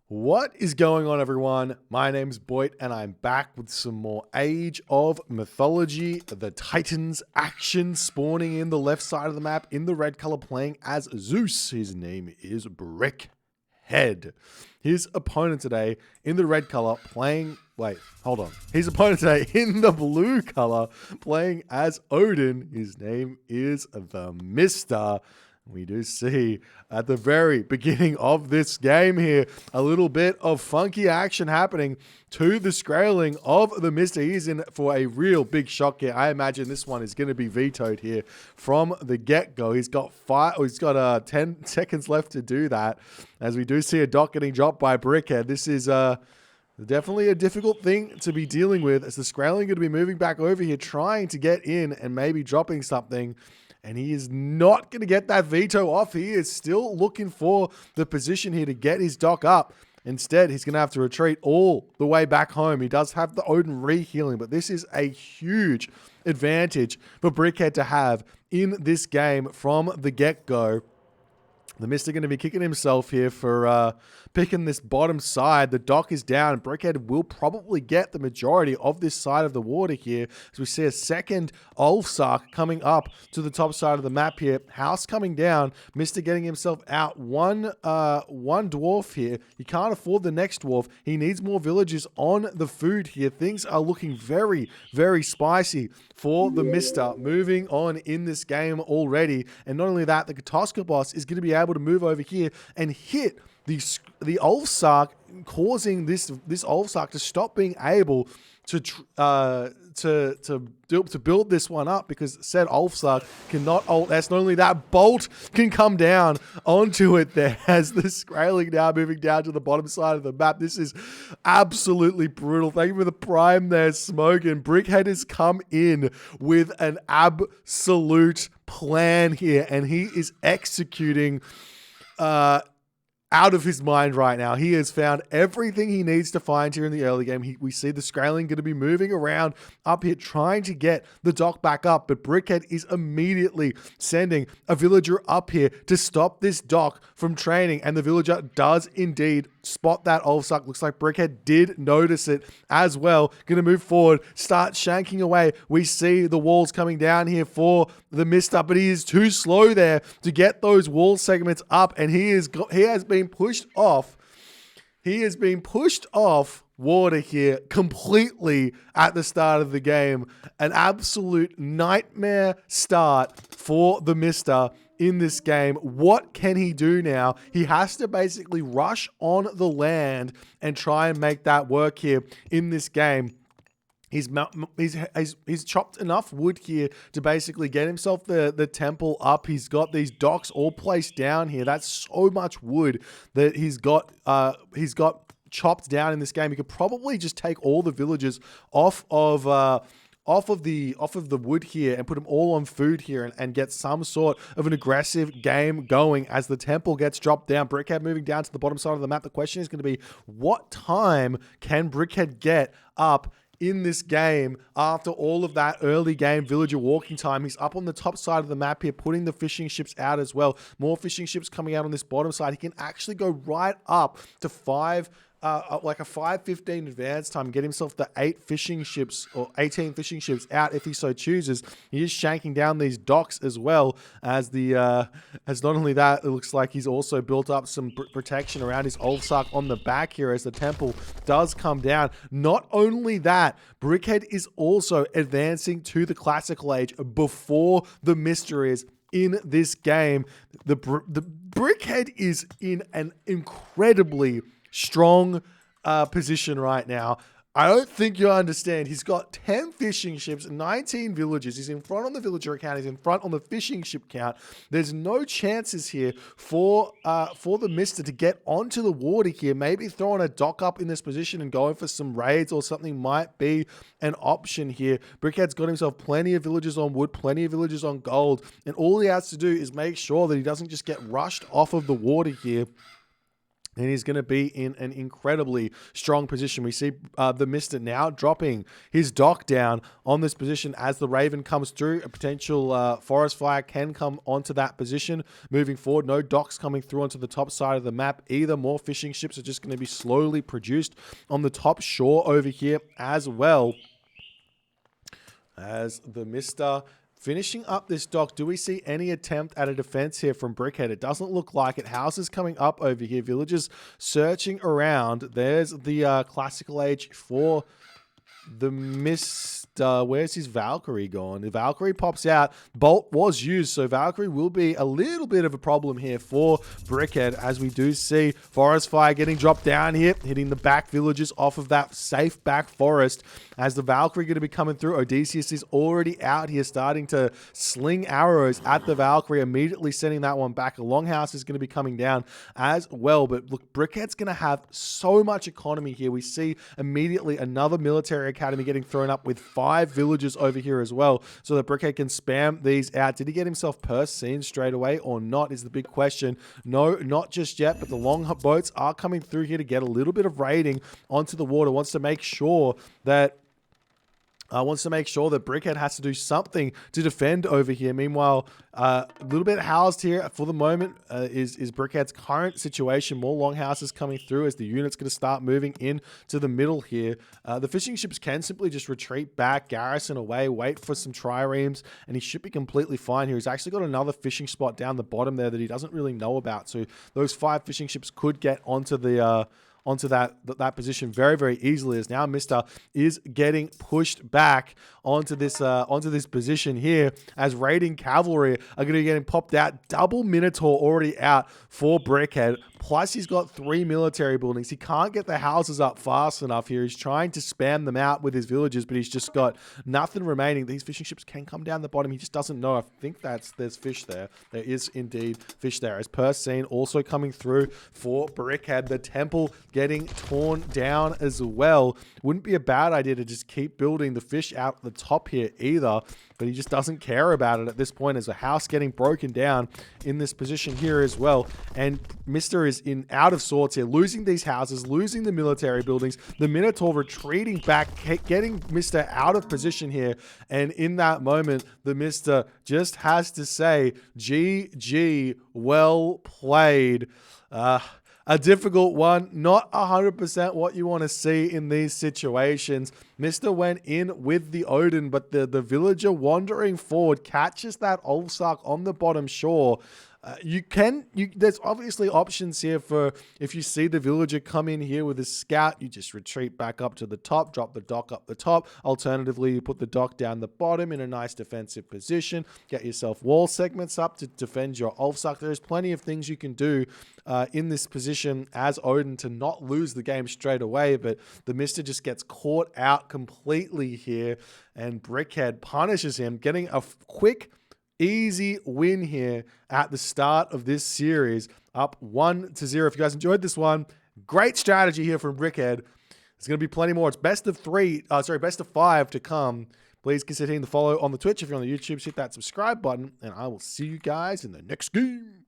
What is going on, everyone? My name's Boyd, and I'm back with some more Age of Mythology. The Titans action spawning in the left side of the map in the red color, playing as Zeus. His name is Brickhead. His opponent today in the red color playing... Wait, hold on. His opponent today in the blue color playing as Odin. His name is the Mister. We do see at the very beginning of this game here a little bit of funky action happening to the scaling of the Mister. He's in for a real big shock here. I imagine this one is going to be vetoed here from the get-go. He's got 10 seconds left to do that, as we do see a dock getting dropped by Brickhead. This is definitely a difficult thing to be dealing with, as the Skraeling going to be moving back over here, trying to get in and maybe dropping something. And he is not going to get that veto off. He is still looking for the position here to get his dock up. Instead, he's going to have to retreat all the way back home. He does have the Odin re-healing, but this is a huge advantage for Brickhead to have in this game from the get-go. The Mister going to be kicking himself here for picking this bottom side. The dock is down. Brickhead will probably get the majority of this side of the water here, as we see a second Ulfsark coming up to the top side of the map here. House coming down. Mister getting himself out. One dwarf here. He can't afford the next dwarf. He needs more villagers on the food here. Things are looking very, very spicy for the Mister moving on in this game already. And not only that, the Katoska boss is going to be able to move over here and hit the Ulfsark, causing this Ulfsark to stop being able to build this one up, because said Ulfsark cannot ult. That's not only that, Bolt can come down onto it there, as the Skraeling now moving down to the bottom side of the map. This is absolutely brutal. Thank you for the prime there, Smoke. And Brickhead has come in with an absolute plan here, and he is executing out of his mind right now. He has found everything he needs to find here in the early game. We see the Skraeling going to be moving around up here, trying to get the dock back up, but Brickhead is immediately sending a villager up here to stop this dock from training, and the villager does indeed spot that Ulfsark. Looks like Brickhead did notice it as well. Going to move forward, start shanking away. We see the walls coming down here for the Mister, but he is too slow there to get those wall segments up, and he has been pushed off. He has been pushed off water here completely at the start of the game. An absolute nightmare start for the Mister in this game. What can he do now? He has to basically rush on the land and try and make that work here in this game. He's chopped enough wood here to basically get himself the temple up. He's got these docks all placed down here. That's so much wood that he's got chopped down in this game. He could probably just take all the villagers off of the wood here and put them all on food here and get some sort of an aggressive game going as the temple gets dropped down. Brickhead moving down to the bottom side of the map. The question is going to be, what time can Brickhead get up in this game after all of that early game villager walking time? He's up on the top side of the map here, putting the fishing ships out as well. More fishing ships coming out on this bottom side. He can actually go right up to like a 5:15 advance time, get himself the 8 fishing ships or 18 fishing ships out if he so chooses. He is shanking down these docks as well, as as not only that, it looks like he's also built up some protection around his Ulfsark on the back here as the temple does come down. Not only that, Brickhead is also advancing to the classical age before the Mister is in this game. The Brickhead is in an incredibly strong position right now. I don't think you understand. He's got 10 fishing ships, 19 villagers. He's in front on the villager count. He's in front on the fishing ship count. There's no chances here for the Mister to get onto the water here. Maybe throwing a dock up in this position and going for some raids or something might be an option here. Brickhead's got himself plenty of villagers on wood, plenty of villagers on gold, and all he has to do is make sure that he doesn't just get rushed off of the water here. And he's going to be in an incredibly strong position. We see the Mister now dropping his dock down on this position as the Raven comes through. A potential Forest Fire can come onto that position moving forward. No docks coming through onto the top side of the map either. More fishing ships are just going to be slowly produced on the top shore over here as well. As the Mister finishing up this dock, do we see any attempt at a defense here from Brickhead? It doesn't look like it. Houses coming up over here. Villagers searching around. There's the classical age for the Mister. Where's his Valkyrie gone? The Valkyrie pops out. Bolt was used, so Valkyrie will be a little bit of a problem here for Brickhead, as we do see Forest Fire getting dropped down here, hitting the back villagers off of that safe back forest. As the Valkyrie going to be coming through, Odysseus is already out here starting to sling arrows at the Valkyrie, immediately sending that one back. A Longhouse is going to be coming down as well, but look, Brickhead's going to have so much economy here. We see immediately another military academy getting thrown up with 5 villagers over here as well, so that Brickhead can spam these out. Did he get himself purse seen straight away or not is the big question. No, not just yet, but the long boats are coming through here to get a little bit of raiding onto the water. Wants to make sure that Brickhead has to do something to defend over here. Meanwhile, a little bit housed here for the moment is Brickhead's current situation. More longhouses coming through as the unit's going to start moving in to the middle here. The fishing ships can simply just retreat back, garrison away, wait for some triremes, and he should be completely fine here. He's actually got another fishing spot down the bottom there that he doesn't really know about. So those 5 fishing ships could get onto the onto that position very, very easily, as now Mister is getting pushed back onto this position here, as raiding cavalry are going to be getting popped out. Double Minotaur already out for Brickhead. Plus, he's got 3 military buildings. He can't get the houses up fast enough here. He's trying to spam them out with his villagers, but he's just got nothing remaining. These fishing ships can come down the bottom. He just doesn't know. I think there's fish there. There is indeed fish there. As per scene also coming through for Brickhead. The temple getting torn down as well. Wouldn't be a bad idea to just keep building the fish out the top here either, but he just doesn't care about it at this point, as a house getting broken down in this position here as well. And Mister is in out of sorts here, losing these houses, losing the military buildings, the Minotaur retreating back, getting Mister out of position here. And in that moment, the Mister just has to say, GG, well played. A difficult one, not 100% what you want to see in these situations. Mister went in with the Odin, but the villager wandering forward catches that Ulfsark on the bottom shore. There's obviously options here for, if you see the villager come in here with a scout, you just retreat back up to the top, drop the dock up the top. Alternatively, you put the dock down the bottom in a nice defensive position, get yourself wall segments up to defend your Ulfsark. There's plenty of things you can do in this position as Odin to not lose the game straight away, but the Mister just gets caught out completely here, and Brickhead punishes him, getting a quick, easy win here at the start of this series, up 1-0. If you guys enjoyed this one, great strategy here from Brickhead. There's going to be plenty more. It's best of 5 to come. Please consider hitting the follow on the Twitch. If you're on the YouTube, hit that subscribe button, and I will see you guys in the next game.